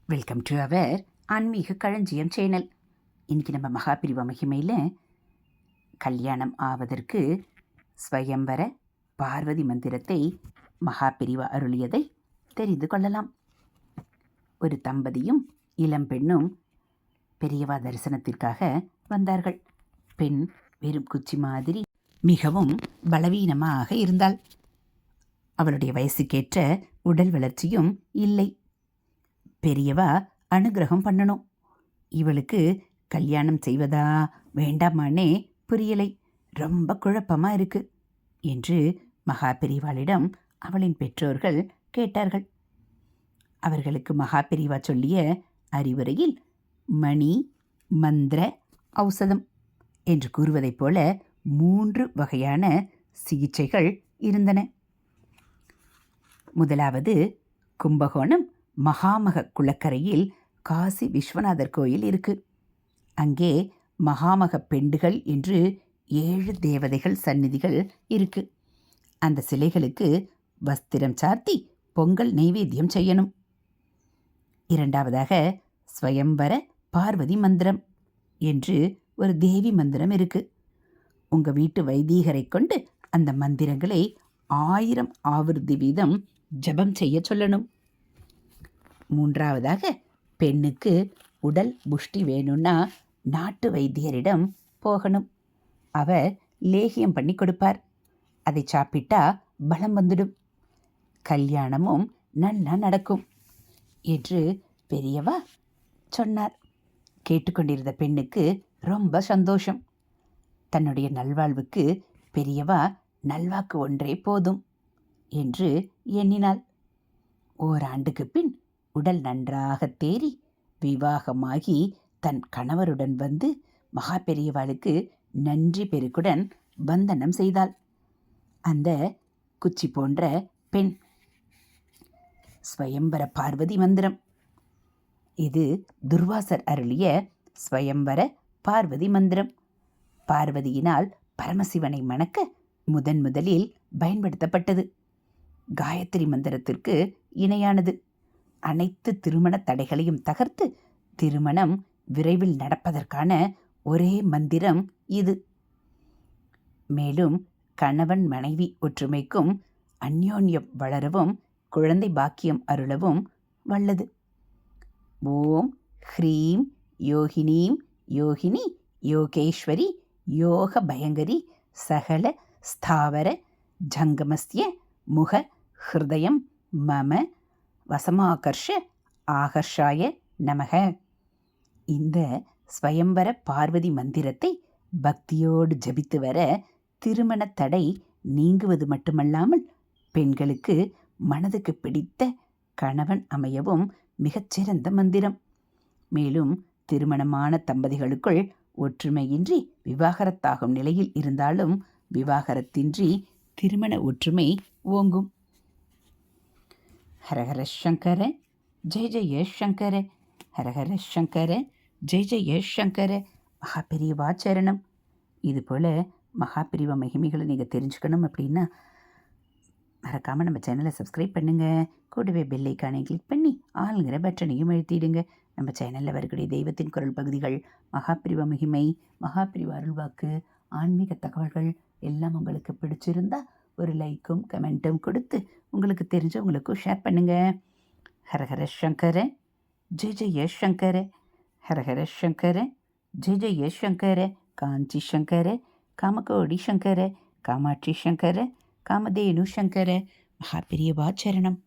Welcome to our ஆன்மீக களஞ்சியம் channel. இன்றைக்கி நம்ம மகாபிரிவா மகிமையில் கல்யாணம் ஆவதற்கு ஸ்வயம்பர பார்வதி மந்திரத்தை மகாபிரிவா அருளியதை தெரிந்து கொள்ளலாம். ஒரு தம்பதியும் இளம்பெண்ணும் பெரியவா தரிசனத்திற்காக வந்தார்கள். பெண் வெறும் குச்சி மாதிரி மிகவும் பலவீனமாக இருந்தாள். அவளுடைய வயசுக்கேற்ற உடல் வளர்ச்சியும் இல்லை. பெரியவா அனுகிரகம் பண்ணணும். இவளுக்கு கல்யாணம் செய்வதா வேண்டாமானே புரியலை, ரொம்ப குழப்பமாக இருக்கு என்று மகா பெரியவாளிடம் அவளின் பெற்றோர்கள் கேட்டார்கள். அவர்களுக்கு மகா பெரியவா சொல்லிய அறிவுரையில் மணி, மந்திர, ஔஷதம் என்று கூறுவதைப் போல 3 வகையான சிகிச்சைகள் இருந்தன. முதலாவது, கும்பகோணம் மகாமக குளக்கரையில் காசி விஸ்வநாதர் கோயில் இருக்கு. அங்கே மகாமக பெண்டுகள் என்று 7 தேவதைகள் சந்நிதிகள் இருக்கு. அந்த சிலைகளுக்கு வஸ்திரம் சார்த்தி பொங்கல் நைவேத்தியம் செய்யணும். இரண்டாவதாக, ஸ்வயம்பர பார்வதி மந்திரம் என்று ஒரு தேவி மந்திரம் இருக்கு. உங்கள் வீட்டு வைதீகரை கொண்டு அந்த மந்திரங்களை 1000 ஆவர்த்தி வீதம் ஜபம் செய்ய சொல்லணும். மூன்றாவதாக, பெண்ணுக்கு உடல் புஷ்டி வேணும்னா நாட்டு வைத்தியரிடம் போகணும். அவர் லேகியம் பண்ணி கொடுப்பார். அதை சாப்பிட்டா பலம் வந்துடும், கல்யாணமும் நல்லா நடக்கும் என்று பெரியவா சொன்னார். கேட்டுக்கொண்டிருந்த பெண்ணுக்கு ரொம்ப சந்தோஷம். தன்னுடைய நல்வாழ்வுக்கு பெரியவா நல்வாக்கு ஒன்றே போதும் என்று எண்ணினாள். ஓராண்டுக்கு பின் உடல் நன்றாக தேறி விவாகமாகி தன் கணவருடன் வந்து மகா பெரியவாளுக்கு நன்றி பெருக்குடன் பந்தனம் செய்தாள். அந்த குச்சி போன்ற பெண் ஸ்வயம்பர பார்வதி மந்திரம். இது துர்வாசர் அருளிய ஸ்வயம்பர பார்வதி மந்திரம். பார்வதியினால் பரமசிவனை மணக்க முதலில் பயன்படுத்தப்பட்டது. காயத்ரி மந்திரத்திற்கு இணையானது. அனைத்து திருமண தடைகளையும் தகர்த்து திருமணம் விரைவில் நடப்பதற்கான ஒரே மந்திரம் இது. மேலும் கணவன் மனைவி ஒற்றுமைக்கும் அந்யோன்யம் வளரவும் குழந்தை பாக்கியம் அருளவும் வல்லது. ஓம் ஹ்ரீம் யோகினீம் யோகினி யோகேஸ்வரி யோக பயங்கரி சகல ஸ்தாவர ஜங்கமஸ்ய முக ஹிருதயம் மம வசமாகர்ஷ ஆகர்ஷாய நமக. இந்த ஸ்வயம்பர பார்வதி மந்திரத்தை பக்தியோடு ஜபித்து வர திருமண தடை நீங்குவது மட்டுமல்லாமல் பெண்களுக்கு மனதுக்கு பிடித்த கணவன் அமையவும் மிகச்சிறந்த மந்திரம். மேலும் திருமணமான தம்பதிகளுக்குள் ஒற்றுமையின்றி விவாகரத்தாகும் நிலையில் இருந்தாலும் விவாகரத்தின்றி திருமண ஒற்றுமை ஓங்கும். ஹரஹர சங்கர ஜெய ஜெய சங்கர, ஹரஹர சங்கர ஜெய ஜெய சங்கர. மகாபிரிவா சரணம். இதுபோல் மகாபிரிவா மகிமைகளை நீங்கள் தெரிஞ்சுக்கணும் அப்படின்னா மறக்காமல் நம்ம சேனலை சப்ஸ்கிரைப் பண்ணுங்கள். கூடவே பெல் ஐக்கானை கிளிக் பண்ணி ஆளுங்கிற பட்டனையும் அழுத்திடுங்க. நம்ம சேனலில் வரக்கூடிய தெய்வத்தின் குரல் பகுதிகள், மகாபிரிவா மகிமை, மகாபிரிவா அருள்வாக்கு, ஆன்மீக தகவல்கள் எல்லாம் உங்களுக்கு பிடிச்சிருந்தா ஒரு லைக்கும் கமெண்ட்டும் கொடுத்து உங்களுக்கு தெரிஞ்சவங்களுக்கும் ஷேர் பண்ணுங்கள். ஹரஹர சங்கர ஜெய ஜெய சங்கர, ஹரஹர சங்கர ஜெய ஜெய சங்கர. காஞ்சி சங்கர, காமகோடி சங்கர, காமாட்சி சங்கர, காமதேனு சங்கர. மகாபிரியவா சரணம்.